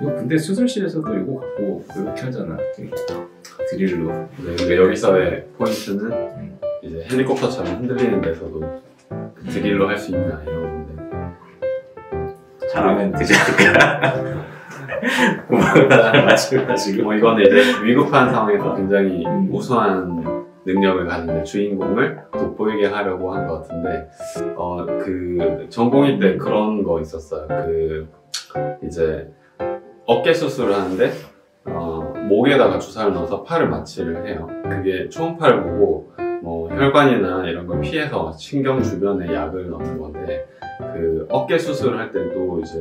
이거 근데 수술실에서도 이거 갖고 이렇게 하잖아. 드릴로. 네, 근데 여기서의 포인트는 이제 헬리콥터처럼 흔들리는 데서도 그 드릴로 할 수 있나 이런 건데 잘하면 되지 않을까. 지금 이거는 이제 위급한 상황에서 굉장히 우수한 능력을 가진 주인공을 돋보이게 하려고 한 것 같은데 그 전공의 때 그런 거 있었어요. 그 이제 어깨 수술을 하는데 목에다가 주사를 넣어서 팔을 마취를 해요. 그게 초음파를 보고 뭐 혈관이나 이런 걸 피해서 신경 주변에 약을 넣는 건데 그 어깨 수술을 할 때도 이제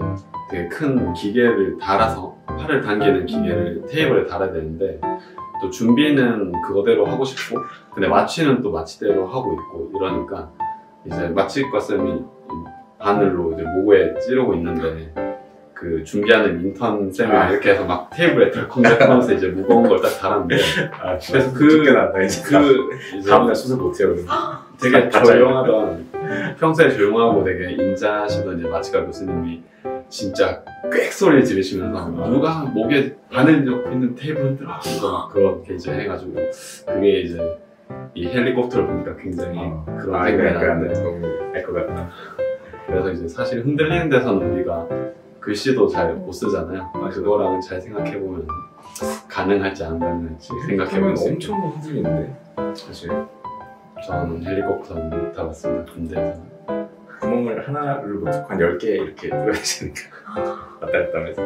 되게 큰 기계를 달아서 팔을 당기는 기계를 테이블에 달아야 되는데 또 준비는 그거대로 하고 싶고 근데 마취는 또 마취대로 하고 있고 이러니까 이제 마취과 쌤이 바늘로 이제 목에 찌르고 있는데 그 준비하는 인턴 쌤이 이렇게 해서 막 테이블에 덜컹덜컹해서 이제 무거운 걸 딱 달았는데 그래서 이제 다음날 수술 못해요. 되게 조용하던 평소에 조용하고 되게 인자하시던 이제 마취과 교수님이 진짜 꽥 소리를 지르시면서 누가 목에 바늘 넣고 있는 테이블 흔들어 그렇게 이제 해가지고 그게 이제 이 헬리콥터를 보니까 굉장히 그런 생각이 나는데 너무 알 것 같다. 그래서 이제 사실 흔들리는 데서는 우리가 글씨도 잘 못 쓰잖아요. 그거랑은 잘 생각해보면 가능할지 안 가능할지 생각해보면 엄청 흔들리는데 사실 저는 헬리콥터는 못 타봤습니다. 군대에서는 구멍을 하나를 못 한 10개 이렇게 뚫어야 되니까 왔다 갔다 하면서.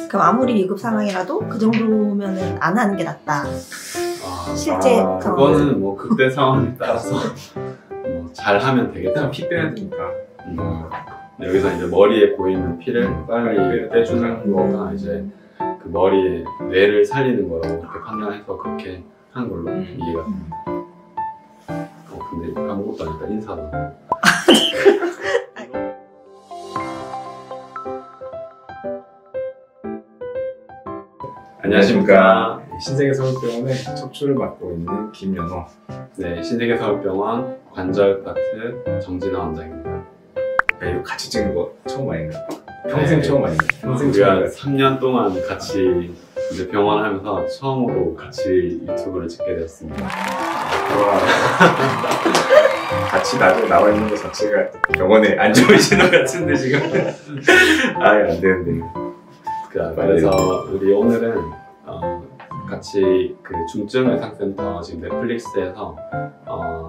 그럼 아무리 위급 상황이라도 그 정도면은 안 하는 게 낫다. 실제 그거는 뭐 그때 상황에 따라서 뭐 잘하면 되겠다. 피 빼야 되니까. 여기서 이제 머리에 고이는 피를 빨리 빼주는 거가 이제 그 머리에 뇌를 살리는 거라고 그렇게 판단해서 그렇게 한 걸로 이해가 됩니다. 근데 아무것도 아니까 인사도 안 하고. 안녕하십니까. 신세계서울병원의 척추를 맡고 있는 김연호. 네, 신세계서울병원 관절 파트 정진아 원장입니다. 이거 같이 찍은 거 처음 아닌가? 평생 처음 아닌가? 평생 우리가 3년 동안 같이 이제 병원 하면서 처음으로 같이 유튜브를 찍게 되었습니다. 같이 나와 있는 거 자체가 병원에 안 좋으신 것 같은데 지금. 아예 안 되는데. 그래서 우리 오늘은 같이 그 중증의학센터 지금 넷플릭스에서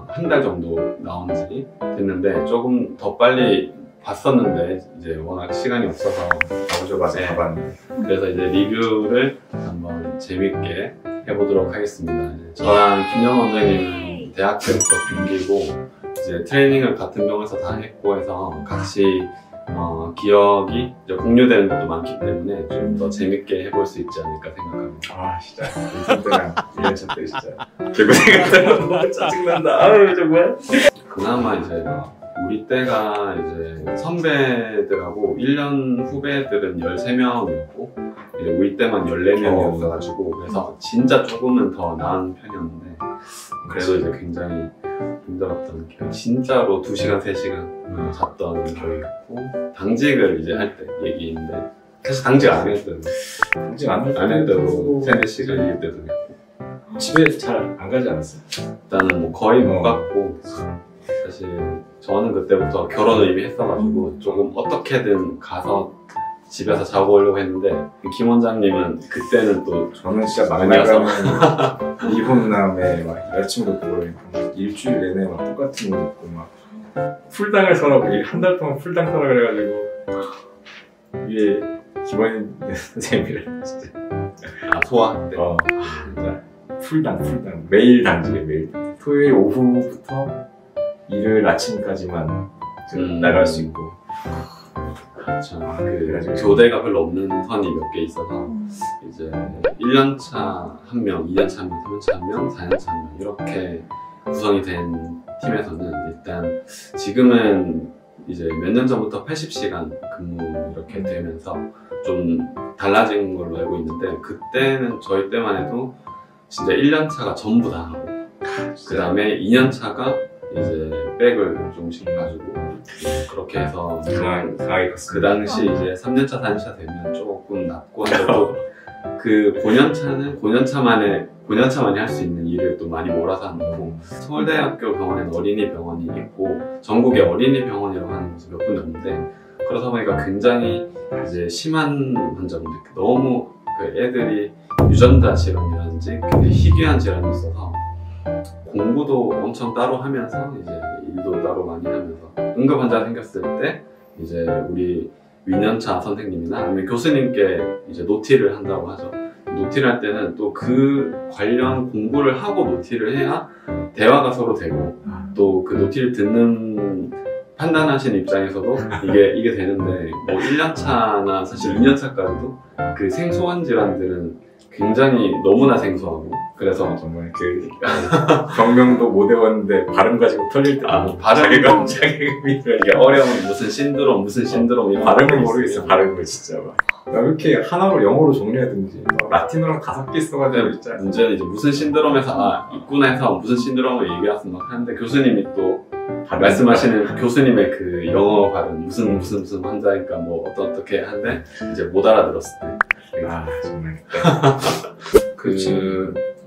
한 달 정도 나온 지 됐는데 조금 더 빨리 봤었는데 이제 워낙 시간이 없어서 나오자마자 봐봤는데 그래서 이제 리뷰를 한번 재밌게 해보도록 하겠습니다. 저랑 김연호 원장님은 대학 때부터 동기고 이제 트레이닝을 같은 병원에서 다 했고 해서 같이 기억이 이제 공유되는 것도 많기 때문에 좀 더 재밌게 해볼 수 있지 않을까 생각합니다. 진짜 인턴 1년차 때 진짜 개고생했다고 너무 짜증난다. 아유 정말. 그나마 이제 우리 때가 이제 선배들하고 1년 후배들은 13명이었고 이제 우리 때만 14명이었어가지고 그래서 진짜 조금은 더 나은 편이었는데 그래도 이제 굉장히 힘들었던 기억. 진짜로 2시간, 3시간 잤던 기억이 있고 당직을 이제 할 때 얘기인데 사실 당직 안 했던 당직 안 해도 3, 4시간일 때도 있고 집에 잘 안 가지 않았어요? 일단은 뭐 거의 못 갔고 사실 저는 그때부터 결혼을 이미 했어가지고 조금 어떻게든 가서 집에서 자고 오려고 했는데 김 원장님은 그때는 또 저는 진짜 막나가면 이혼남에 막 여자친구 보고 일주일 내내 막 똑같은 거 입고 막 풀당을 서라고 한 달 동안 풀당 서라 그래가지고 위에 김원인 선생님이랑 진짜 소화 때 진짜 풀당 매일 당직에 매일 토요일 오후부터 일요일 아침까지만 나갈 수 있고 그렇죠. 그 교대가 별로 없는 선이 몇 개 있어서 이제 1년차 1명, 2년차 1명, 3년차 1명, 4년차 1명 이렇게 구성이 된 팀에서는 일단 지금은 이제 몇 년 전부터 80시간 근무 이렇게 되면서 좀 달라진 걸로 알고 있는데 그때는 저희 때만 해도 진짜 1년차가 전부 다 하고 그 다음에 2년차가 이제 백을 조금씩 가지고 그렇게 해서 강하게 그 갔습니다. 당시 이제 3년차, 4년차 되면 조금 낮고 한데도 그 5년차만이 할 수 있는 일을 또 많이 몰아서 하는 거고, 서울대학교 병원에는 어린이 병원이 있고 전국에 어린이 병원이라고 하는 곳이 몇 군데 없는데, 그러다 보니까 굉장히 이제 심한 환자분들, 너무 그 애들이 유전자 질환이라든지 굉장히 희귀한 질환이 있어서 공부도 엄청 따로 하면서 이제 일도 따로 많이 하면서 응급 환자가 생겼을 때 이제 우리 위년차 선생님이나 아니면 교수님께 이제 노티를 한다고 하죠. 노티를 할 때는 또 그 관련 공부를 하고 노티를 해야 대화가 서로 되고, 또 그 노티를 듣는 판단하시는 입장에서도 이게 되는데, 뭐 1년차나 사실 2년차까지도 그 생소한 질환들은 굉장히 너무나 생소하고, 그래서 정말 그 병명도 못 외웠는데 발음 가지고 털릴 때 발음이 자괴감이 이게 어려운 무슨 신드롬 이런 발음을 모르겠어. 발음을 진짜 막 왜 이렇게 하나로 영어로 정리하든지 라틴어랑 5개 써가지고 진짜. 문제는 이제 무슨 신드롬에서 있구나 해서 무슨 신드롬을 얘기해서 막 하는데, 교수님이 또 말씀하시는 교수님의 그 영어 발음 무슨 환자니까 뭐 어떻게 하는데 이제 못 알아들었을 때, 정말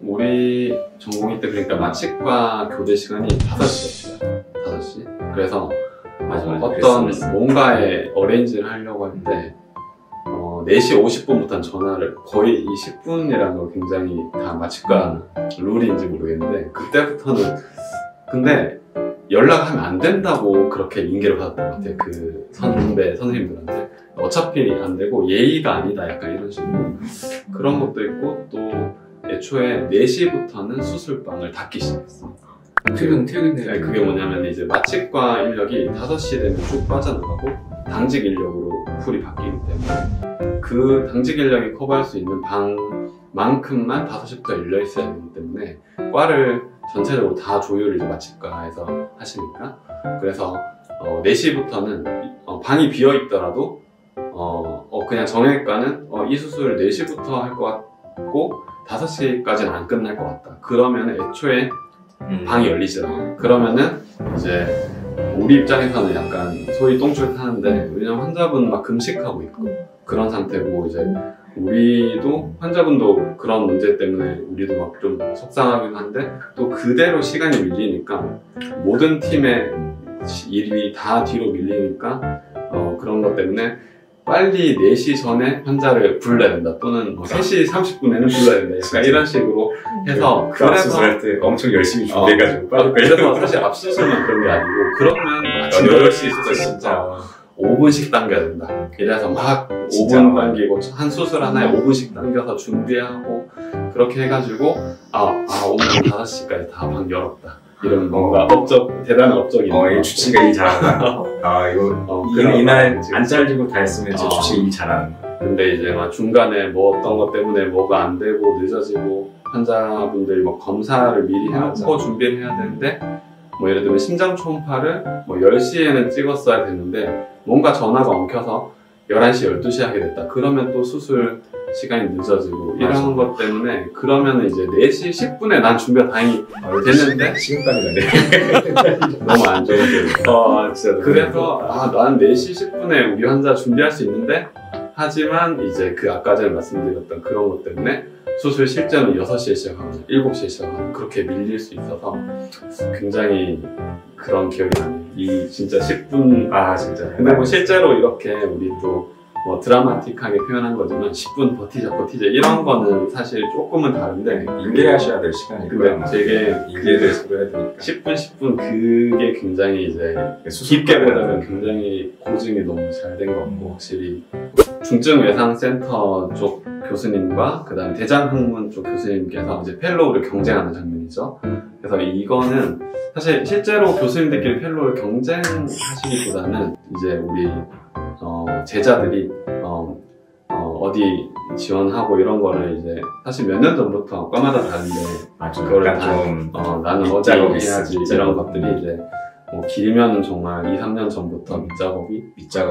우리 전공의 때 그러니까 마취과 교대 시간이 5시였어요. 5시. 그래서 어떤 뭔가에 어레인지를 하려고 할 때 4시 50분부터는 전화를, 거의 이 10분이라는 거 굉장히 다 마취과 룰인지 모르겠는데, 그때부터는 근데 연락하면 안 된다고 그렇게 인계를 받았던 것 같아요. 그 선생님들한테 어차피 안 되고 예의가 아니다 약간 이런 식으로. 그런 것도 있고, 또 애초에 4시부터는 수술방을 닫기 시작했어. 퇴근네. 그게 뭐냐면 이제 마취과 인력이 5시 되면 쭉 빠져나가고 당직 인력으로 풀이 바뀌기 때문에 그 당직 인력이 커버할 수 있는 방만큼만 5시부터 열려 있어야 되기 때문에 과를 전체적으로 다 조율을 이제 마취과에서 하시니까, 그래서 4시부터는 방이 비어 있더라도 그냥 정형외과는 이 수술 4시부터 할 것 같고 5시까지는 안 끝날 것 같다. 그러면 애초에 방이 열리지 않아. 그러면은 이제 우리 입장에서는 약간 소위 똥줄 타는데, 왜냐면 환자분 막 금식하고 있고 그런 상태고, 이제 우리도 환자분도 그런 문제 때문에 우리도 막 좀 속상하긴 한데, 또 그대로 시간이 밀리니까 모든 팀의 일이 다 뒤로 밀리니까 그런 것 때문에 빨리 4시 전에 환자를 불러야 된다, 또는 3시 30분에는 불러야 된다, 약간 이런 식으로 해서. 앞수술할 때 엄청 열심히 준비해가지고 그래서 사실 앞수술만 그런 게 아니고, 그러면 아침 8시 수술 진짜 5분씩 당겨야 된다. 이래서 막 5분 당기고 한 수술 하나에 5분씩 당겨서 준비하고, 그렇게 해가지고 오늘 5시까지 다 방 열었다. 이런 뭔가 대단한 업적이 있는 주치가 일 잘한다. 이날 안 잘리고 다 했으면 진짜 주치가 일 잘하는 거야. 근데 이제 막 중간에 뭐 어떤 것 때문에 뭐가 안 되고 늦어지고, 환자분들이 뭐 검사를 미리 해놓고 준비를 해야 되는데, 뭐 예를 들면 심장 초음파를 뭐 10시에는 찍었어야 됐는데 뭔가 전화가 엉켜서 11시, 12시 하게 됐다. 그러면 또 수술 시간이 늦어지고 이런 것 때문에, 그러면 이제 4시 10분에 난 준비가 다행히 됐는데 식은땀이 나네. 너무 안 좋은데. 진짜. 그래서 나는 4시 10분에 우리 환자 준비할 수 있는데, 하지만 이제 그 아까 전에 말씀드렸던 그런 것 때문에 수술 실제는 6시에 시작하고 7시에 시작하고 그렇게 밀릴 수 있어서 굉장히 그런 기억이 나네요. 이 진짜 10분. 진짜. 근데 뭐 실제로 이렇게 우리 또 뭐 드라마틱하게 표현한 거지만 10분 버티자 이런 거는 사실 조금은 다른데, 인계하셔야 될 시간이고요. 근데 되게 인계에 대해서 해야 되니까 10분 그게 굉장히 이제 깊게 보자면 굉장히 고증이 너무 잘 된 것 같고, 확실히 중증외상센터 쪽 교수님과 그 다음에 대장학문 쪽 교수님께서 이제 펠로우를 경쟁하는 장면이죠. 그래서 이거는 사실 실제로 교수님들끼리 펠로우를 경쟁하시기보다는 이제 우리 제자들이 어디 지원하고 이런 거를 이제 사실 몇 년 전부터 과마다 다른데, 그거를 다 나는 어디 해야지 이런 것들이 이제 길면은 정말 2, 3년 전부터 밑작업이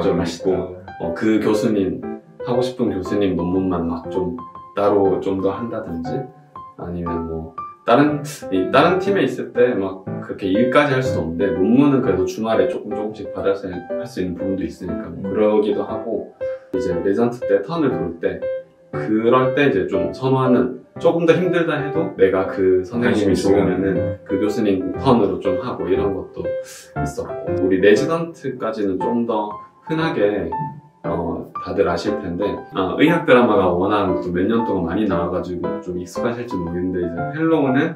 좀 있고, 그 교수님 하고 싶은 교수님 논문만 막 좀 따로 좀 더 한다든지, 아니면 뭐 다른 팀에 있을 때 막 그렇게 일까지 할 수도 없는데 논문은 그래도 주말에 조금씩 받아서 할 수 있는 부분도 있으니까 뭐 그러기도 하고 이제 레지던트 때 턴을 돌 때 그럴 때 이제 좀 선호하는 조금 더 힘들다 해도 내가 그 선생님이 좋으면은 그 교수님 턴으로 좀 하고 이런 것도 있었고 우리 레지던트까지는 좀 더 흔하게 다들 아실 텐데 의학 드라마가 워낙 몇 년 동안 많이 나와가지고 좀 익숙하실지 모르겠는데 이제 펠로우는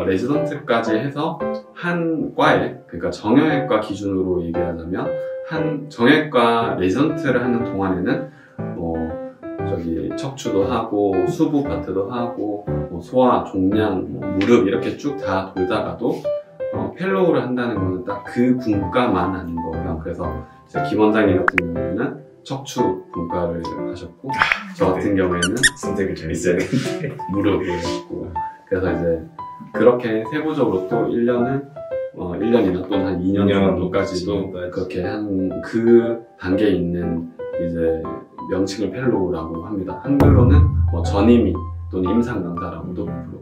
레지던트까지 해서 한 과에 그러니까 정형외과 기준으로 얘기하자면 한 정형외과 레지던트를 하는 동안에는 저기 척추도 하고 수부 파트도 하고 뭐 소화, 종양, 무릎 이렇게 쭉 다 돌다가도 펠로우를 한다는 거는 딱 그 분과만 하는 거예요. 그래서 이제 김 원장님 같은 경우에는 척추 분과를 하셨고 저 같은 경우에는 선택을 잘 이제 무릎을 했고 그래서 이제 그렇게 세부적으로 또 1년이나 또는 한 2년 정도까지도 그렇게 한 그 단계에 있는 이제 명칭을 펠로우라고 합니다. 한글로는 전임의 또는 임상 강사라고도 부르고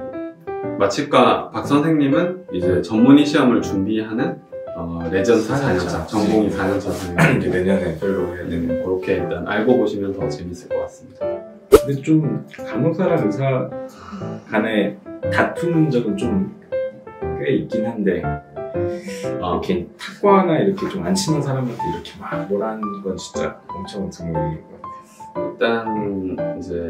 마취과 박 선생님은 이제 전문의 시험을 준비하는 레전드 4년차 전공이 4년차 선생님 내년에 펠로우 해야 되는 그렇게 일단 알고 보시면 더 재밌을 것 같습니다. 근데 좀 간호사랑 의사 간에 다투는 적은 좀 꽤 있긴 한데 이렇게 탁과나 이렇게 좀 안 친한 사람한테 이렇게 막 뭐라는 건 진짜 엄청 드물인 것 같아요. 일단 이제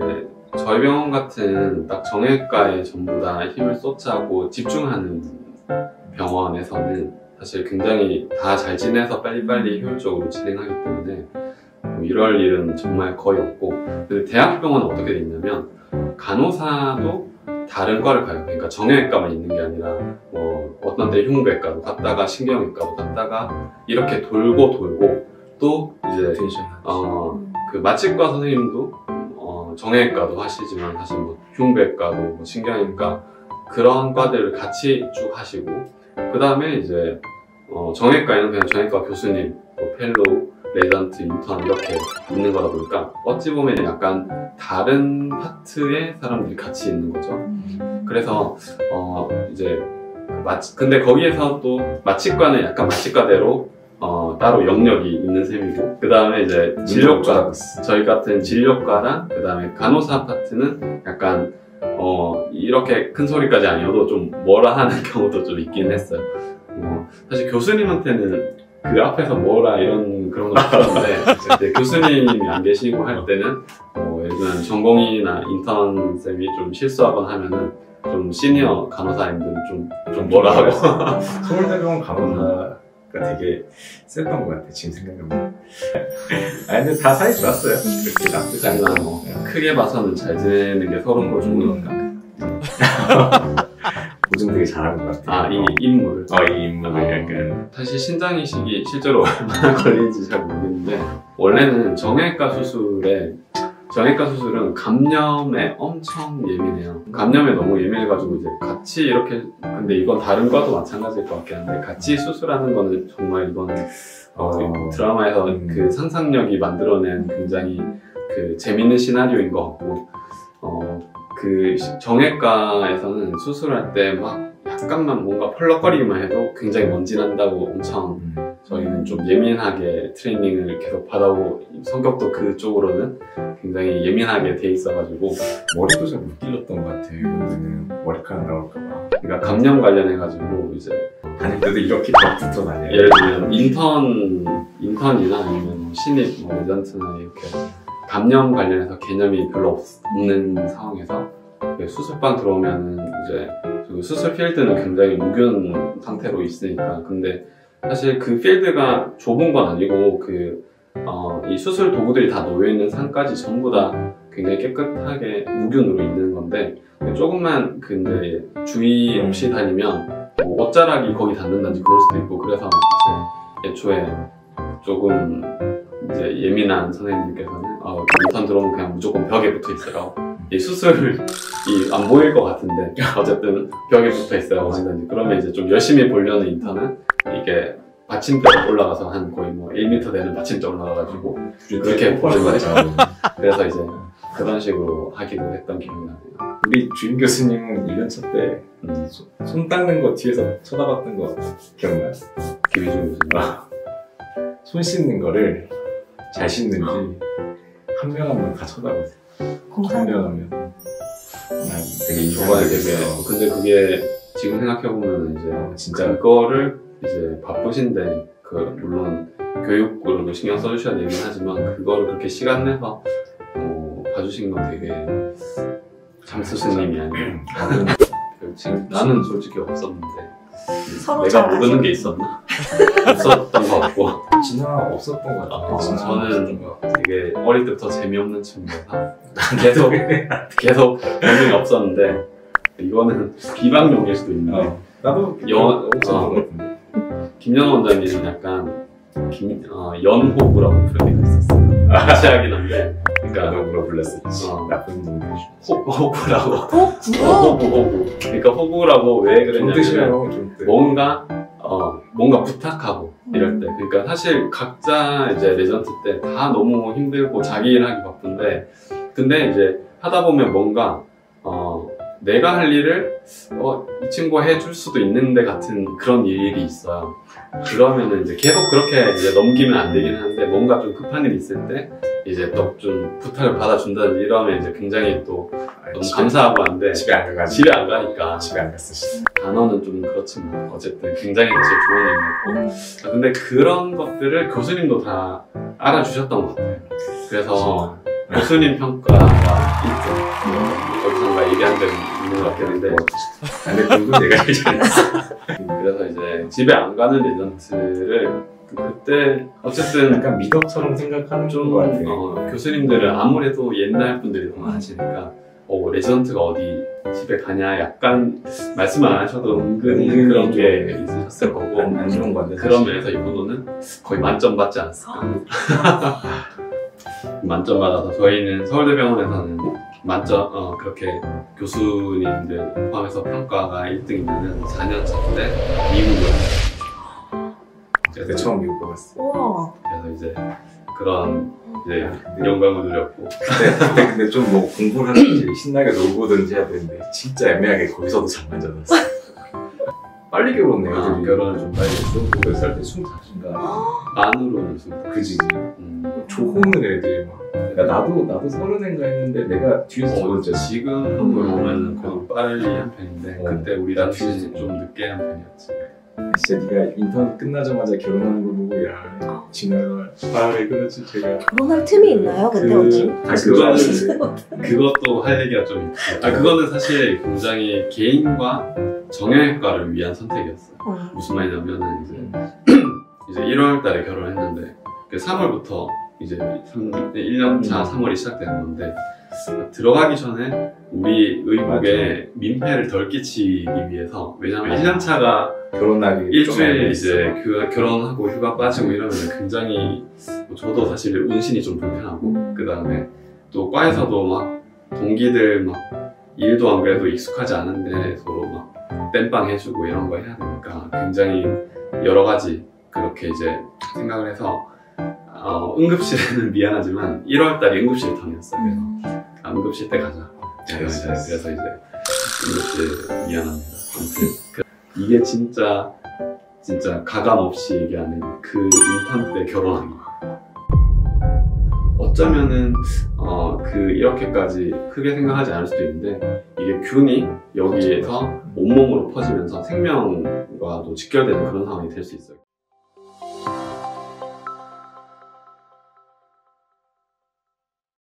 저희 병원 같은 딱 정형외과에 전부 다 힘을 쏟자고 집중하는 병원에서는 사실 굉장히 다 잘 지내서 빨리빨리 효율적으로 진행하기 때문에 이럴 일은 정말 거의 없고 근데 대학병원은 어떻게 돼 있냐면 간호사도 다른 과를 가요. 그러니까 정형외과만 있는 게 아니라 어떤 때 흉부외과도 갔다가 신경외과도 갔다가 이렇게 돌고 또 이제 그 마취과 선생님도 정형외과도 하시지만 사실 뭐 흉부외과도 뭐 신경외과 그런 과들을 같이 쭉 하시고 그 다음에 이제 정형외과에는 그냥 정형외과 교수님, 펠로우, 레지던트, 인턴 이렇게 있는 거다 보니까 어찌 보면 약간 다른 파트의 사람들이 같이 있는 거죠. 그래서 이제 근데 거기에서 또 마취과는 약간 마취과대로 따로 영역이 있는 셈이고 그 다음에 이제 진료과 저희 같은 진료과랑 그 다음에 간호사 파트는 약간 이렇게 큰 소리까지 아니어도 좀 뭐라 하는 경우도 좀 있긴 했어요. 사실 교수님한테는 그 앞에서 뭐라 이런 그런 건 없었는데 교수님이 안 계시고 할 때는 예를 들면 전공의나 인턴 쌤이 좀 실수하거나 하면은 좀 시니어 간호사님들은 좀 뭐라 하고 서울대병원 간호사가 되게 셌던 것 같아 지금 생각해보면. 근데 다 사이 좋았어요. 그렇게 나쁘지 않고 크게 봐서는 잘 지내는 게 서로인 거 좋으니까. 보증 되게 잘한 것 같아. 이 인물. 이 인물을 약간. 사실 신장 이식이 실제로 얼마나 걸리는지 잘 모르겠는데 원래는 정형외과 수술은 감염에 엄청 예민해요. 감염에 너무 예민해가지고 이제 같이 이렇게 근데 이건 다른 과도 마찬가지일 것 같긴 한데 같이 수술하는 거는 정말 이거는 드라마에서 그 상상력이 만들어낸 굉장히 그 재밌는 시나리오인 것 같고 그 정형외과에서는 수술할 때 막 약간만 뭔가 펄럭거리기만 해도 굉장히 먼지 난다고 엄청 저희는 좀 예민하게 트레이닝을 계속 받아오고 성격도 그쪽으로는 굉장히 예민하게 돼 있어가지고 머리도 잘 못 길렀던 것 같아요. 그때는 머리카락 나올까봐. 그러니까 감염 관련해가지고 이제 다닐 때도 이렇게 붙어 다녀요. 예를 들면 인턴이나 아니면 신입, 레전트나 이렇게 감염 관련해서 개념이 별로 없는 상황에서 수술방 들어오면은 이제 수술 필드는 굉장히 무균 상태로 있으니까 근데 사실 그 필드가 좁은 건 아니고 이 수술 도구들이 다 놓여있는 상까지 전부 다 굉장히 깨끗하게 무균으로 있는 건데 조금만 근데 주의 없이 다니면 옷자락이 거기 닿는다든지 그럴 수도 있고 그래서 이제 애초에 조금 이제 예민한 선생님들께서는 인턴 들어오면 그냥 무조건 벽에 붙어 있어요. 이 수술이 안 보일 것 같은데 어쨌든 벽에 붙어 있어요. 그러면 이제 좀 열심히 보려는 인턴은 이게 받침대로 올라가서 한 거의 1m 되는 받침대 올라가가지고 그렇게 보는 거죠. 그래서 이제 그런 식으로 하기도 했던 기억이 나네요. 우리 주임 교수님은 1년차 때 손 닦는 거 뒤에서 쳐다봤던 거 기억나요? 김희준 교수님. 손 씻는 거를 잘 씻는지 한 명 한 명 다 쳐다보세요. 한 명 한 명. 난 되게 인상적이었어요. 근데 그게 지금 생각해보면 이제 진짜 그거를 이제 바쁘신데 물론 교육으로도 신경 써주셔야 되긴 하지만 그거를 그렇게 시간 내서 봐주신 건 되게 장수스님이 아니에요. 지금 나는 솔직히 없었는데 서로 내가 잘 모르는 게 있었나? 없었던 것 같고 진화 없었던 것 같아요. 저는 되게 어릴 때부터 재미없는 친구라서 계속 재미가 없었는데 이거는 비방용일 수도 있는데 나도 없었던 것 같은데. 김연호 원장님은 약간 연호구라고 부르기가 있었어요. 같이 하긴 한데 그러니까 너구로 불렀었지. 나쁜 놈들. 호구라고. 호구? 호구. 그러니까 호구라고 왜 그랬냐면 뭔가 부탁하고 이럴 때. 그러니까 사실 각자 이제 레전트 때 다 너무 힘들고 자기 일하기 바쁜데 근데 이제 하다 보면 뭔가 내가 할 일을 이 친구가 해줄 수도 있는데 같은 그런 일이 있어요. 그러면은 이제 계속 그렇게 이제 넘기면 안 되긴 하는데 뭔가 좀 급한 일이 있을 때 이제 또 좀 부탁을 받아준다든지 이러면 이제 굉장히 또 너무 감사하고 한데 집에 안 가니까 집에 안 갔어. 단어는 좀 그렇지만 어쨌든 굉장히 좋은 의미였고 근데 그런 것들을 교수님도 다 알아주셨던 것 같아요. 그래서 교수님 평가가 있죠. 어디선가 얘기한 적이 있는 것 같긴 한데 근데 그건 내가 알잖아. 그래서 이제 집에 안 가는 레전트를 그때 어쨌든 약간 미덕처럼 생각하는 좀 것 같아요. 교수님들은 아무래도 옛날 분들이 더 많으시니까 레전트가 어디 집에 가냐 약간 말씀 안 하셔도 은근히 그런 게 있으셨을 거고 안 좋은 건데 그런 면에서 이번호는 거의 만점 받지 않았을까. 만점 받아서 저희는 서울대병원에서는 만점 그렇게 교수님들 포함해서 평가가 1등이면 4년차 때 미국으로 그때 처음 미국 가봤어. 우와. 그래서 이제 그런 이제 영광을 누렸고 그때 근데 좀 뭐 공부를 하든지 신나게 놀고든지 해야 되는데 진짜 애매하게 거기서도 잠만 잤었어. 빨리 결혼해요. 결혼을 좀 빨리 했어. 몇 살 때 20살인가 만으로는 좀 그지. 조혼을 애들이 막. 그러니까 나도 30인가 했는데 내가 뒤에서 저도 지금 보면은 그래도 빨리 한 편인데 그때 우리 당시 좀 늦게 한 편이었지. 진짜 네가 인턴 끝나자마자 결혼하는 걸 보고 야 진화가 왜 그러지 제가 결혼할 틈이 있나요? 근데 어찌? 그것도 할 얘기가 좀 있고 그거는 사실 굉장히 개인과 정형외과를 위한 선택이었어요. 무슨 말이냐면은 이제 1월 달에 결혼했는데 3월부터 이제 1년차 3월이 시작되는 건데 들어가기 전에 우리 의복에 민폐를 덜 끼치기 위해서 왜냐면 1년차가 결혼하기 일주일 이제 결혼하고 휴가 빠지고 이러면 굉장히 저도 사실 운신이 좀 불편하고 그 다음에 또 과에서도 막 동기들 막 일도 안 그래도 익숙하지 않은데 서로 막 땜빵 해주고 이런 거 해야 되니까 굉장히 여러 가지 그렇게 이제 생각을 해서 응급실에는 미안하지만 1월달이 응급실 턴이었어요. 그래서 응급실 때 가자. 그래서 이제 응급실 미안합니다. 아무튼 이게 진짜 가감 없이 얘기하는 그 인턴 때 결혼하기. 어쩌면은 이렇게까지 크게 생각하지 않을 수도 있는데 이게 균이 여기에서 온몸으로 퍼지면서 생명과도 직결되는 그런 상황이 될 수 있어요.